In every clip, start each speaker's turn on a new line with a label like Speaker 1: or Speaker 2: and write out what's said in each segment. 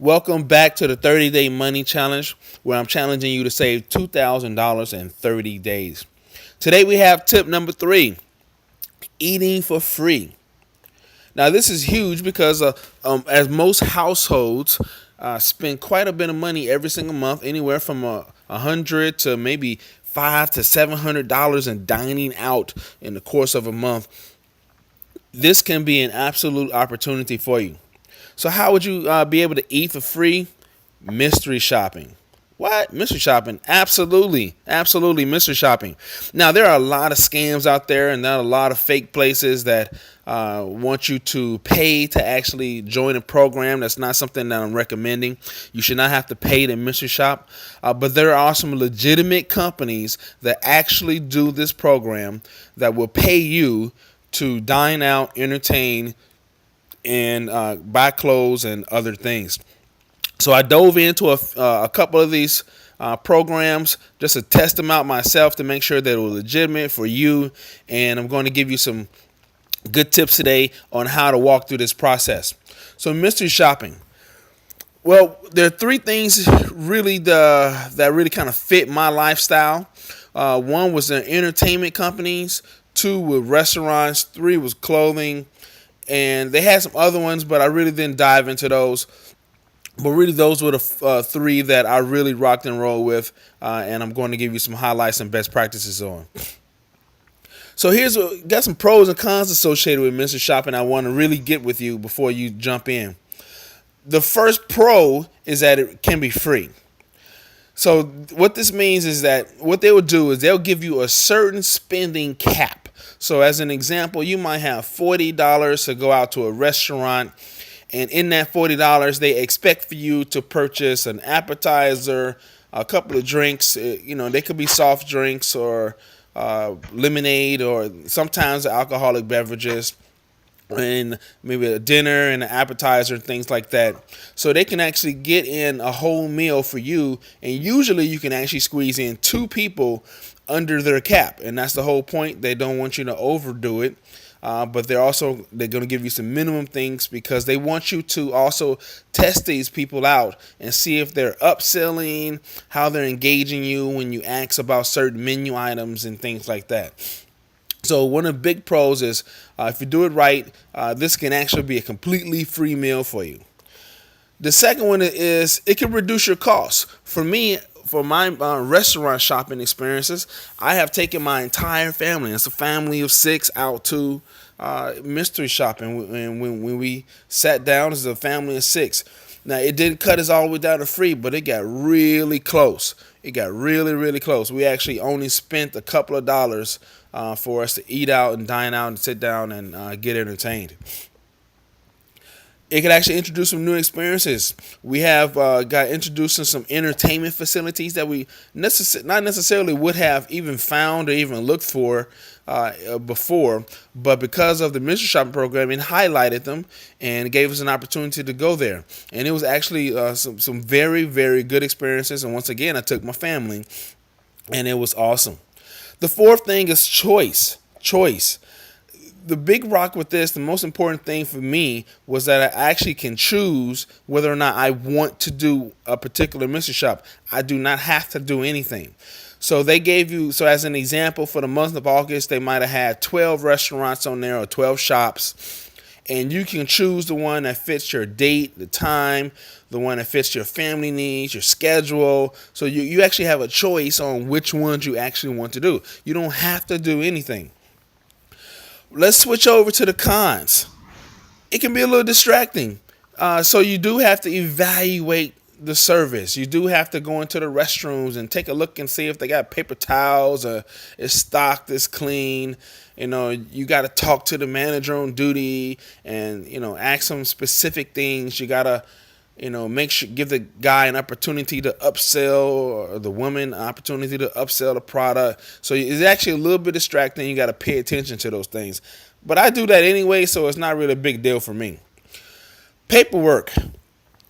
Speaker 1: Welcome back to the 30-Day Money Challenge, where I'm challenging you to save $2,000 in 30 days. Today we have tip number 3, eating for free. Now this is huge because as most households spend quite a bit of money every single month, anywhere from $100 to maybe $500 to $700 in dining out in the course of a month. This can be an absolute opportunity for you. So how would you be able to eat for free? Mystery shopping. What? Mystery shopping? Absolutely. Absolutely mystery shopping. Now, there are a lot of scams out there, and there are a lot of fake places that want you to pay to actually join a program. That's not something that I'm recommending. You should not have to pay to mystery shop. But there are some legitimate companies that actually do this program that will pay you to dine out, entertain, and buy clothes and other things. So I dove into a couple of these programs just to test them out myself to make sure that it was legitimate for you. And I'm going to give you some good tips today on how to walk through this process. So mystery shopping. Well, there are three things that really kind of fit my lifestyle. One was the entertainment companies. Two were restaurants. Three was clothing. And they had some other ones, but I really didn't dive into those. But really, those were the three that I really rocked and rolled with, and I'm going to give you some highlights and best practices on. So got some pros and cons associated with mystery shopping I want to really get with you before you jump in. The first pro is that it can be free. So what this means is that what they will do is they'll give you a certain spending cap. So as an example, you might have $40 to go out to a restaurant, and in that $40, they expect for you to purchase an appetizer, a couple of drinks. They could be soft drinks or lemonade, or sometimes alcoholic beverages, and maybe a dinner and an appetizer and things like that. So they can actually get in a whole meal for you, and usually you can actually squeeze in two people under their cap, and that's the whole point. They don't want you to overdo it. But they're going to give you some minimum things because they want you to also test these people out and see if they're upselling, how they're engaging you when you ask about certain menu items and things like that. So one of the big pros is if you do it right, this can actually be a completely free meal for you. The second one is it can reduce your costs. For me, for my restaurant shopping experiences, I have taken my entire family. It's a family of 6 out to mystery shopping. And when we sat down as a family of 6, now it didn't cut us all the way down to free, but it got really close. It got really, really close. We actually only spent a couple of dollars for us to eat out and dine out and sit down and get entertained. It could actually introduce some new experiences. We have got introduced to some entertainment facilities that we not necessarily would have even found or even looked for before, but because of the mystery shopping program, it highlighted them and gave us an opportunity to go there. And it was actually some very, very good experiences. And once again, I took my family, and it was awesome. The fourth thing is choice. The big rock with this, the most important thing for me was that I actually can choose whether or not I want to do a particular mystery shop. I do not have to do anything. So they gave you, so as an example, for the month of August, they might have had 12 restaurants on there or 12 shops. And you can choose the one that fits your date, the time, the one that fits your family needs, your schedule. So you actually have a choice on which ones you actually want to do. You don't have to do anything. Let's switch over to the cons. It can be a little distracting. So you do have to evaluate the service. You do have to go into the restrooms and take a look and see if they got paper towels or is stocked, is clean. You got to talk to the manager on duty and, ask some specific things. You got to, make sure, give the guy an opportunity to upsell or the woman an opportunity to upsell the product. So it's actually a little bit distracting. You got to pay attention to those things. But I do that anyway, so it's not really a big deal for me. Paperwork.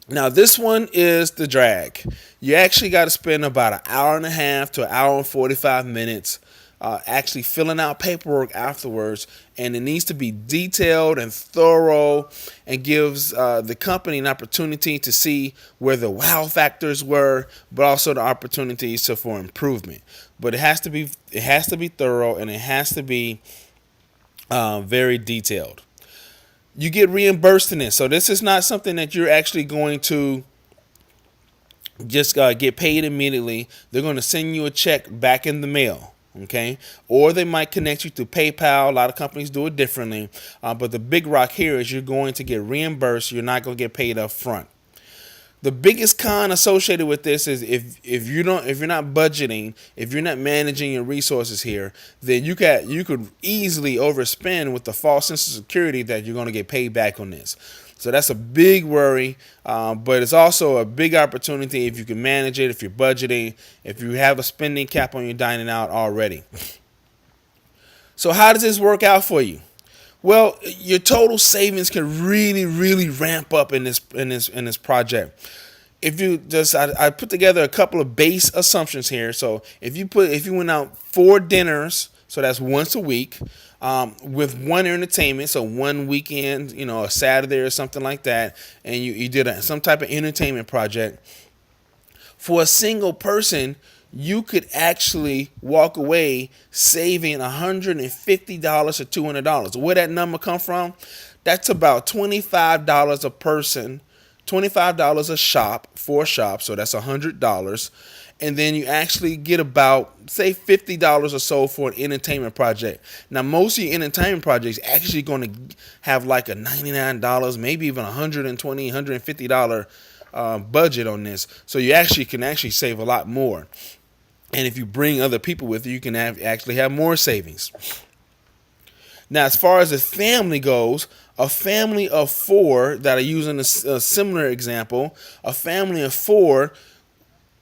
Speaker 1: Now, this one is the drag. You actually got to spend about an hour and a half to an hour and 45 minutes actually filling out paperwork afterwards, and it needs to be detailed and thorough, and gives the company an opportunity to see where the wow factors were, but also the opportunities for improvement. But it has to be thorough, and it has to be very detailed. You get reimbursed in this, so this is not something that you're actually going to just get paid immediately. They're going to send you a check back in the mail, okay? Or they might connect you to PayPal. A lot of companies do it differently, but the big rock here is you're going to get reimbursed. You're not going to get paid up front. The biggest con associated with this is if you're not budgeting, if you're not managing your resources here, then you could easily overspend with the false sense of security that you're going to get paid back on this. So that's a big worry, but it's also a big opportunity if you can manage it, if you're budgeting, if you have a spending cap on your dining out already. So how does this work out for you? Well, your total savings can really, really ramp up in this project. If you just, I put together a couple of base assumptions here. So if you went out 4 dinners, so that's once a week, with one entertainment, so one weekend, a Saturday or something like that, and you did some type of entertainment project, for a single person, you could actually walk away saving $150 to $200. Where that number come from? That's about $25 a person, $25 a shop, for a shop, so that's $100. And then you actually get about, say, $50 or so for an entertainment project. Now, most of your entertainment projects actually going to have like a $99, maybe even $120, $150 budget on this. So you can save a lot more. And if you bring other people with you, you can actually have more savings. Now, as far as a family goes, a family of 4, that are using a similar example, a family of 4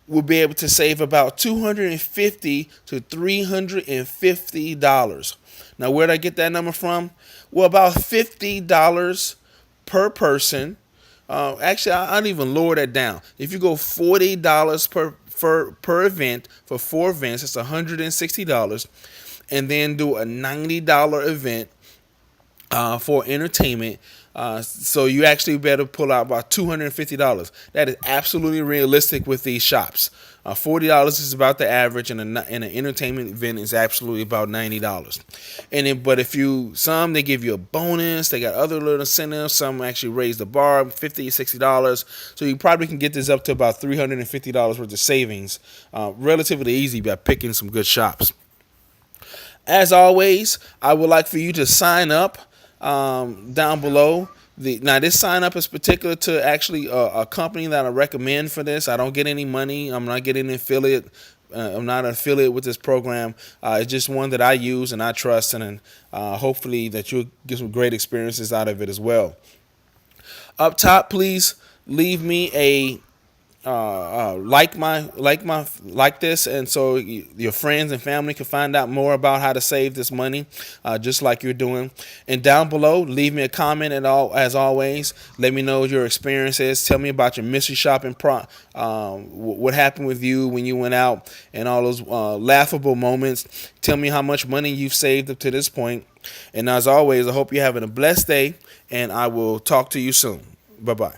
Speaker 1: will be able to save about $250 to $350. Now, where did I get that number from? Well, about $50 per person. Actually, I'd even lower that down. If you go $40 per event for 4 events, it's $160, and then do a $90 event for entertainment. So you actually better pull out about $250. That is absolutely realistic with these shops. $40 is about the average, and an entertainment event is absolutely about $90. But some they give you a bonus. They got other little incentives. Some actually raise the bar $50, $60. So you probably can get this up to about $350 worth of savings, relatively easy by picking some good shops. As always, I would like for you to sign up down below. Now, this sign up is particular to actually a company that I recommend for this. I don't get any money. I'm not getting an affiliate. I'm not an affiliate with this program. It's just one that I use and I trust, and hopefully that you'll get some great experiences out of it as well. Up top, please leave me a like this, and so your friends and family can find out more about how to save this money, just like you're doing. And down below, leave me a comment as always. Let me know your experiences. Tell me about your mystery shopping what happened with you when you went out, and all those laughable moments. Tell me how much money you've saved up to this point. And as always, I hope you're having a blessed day, and I will talk to you soon. Bye-bye.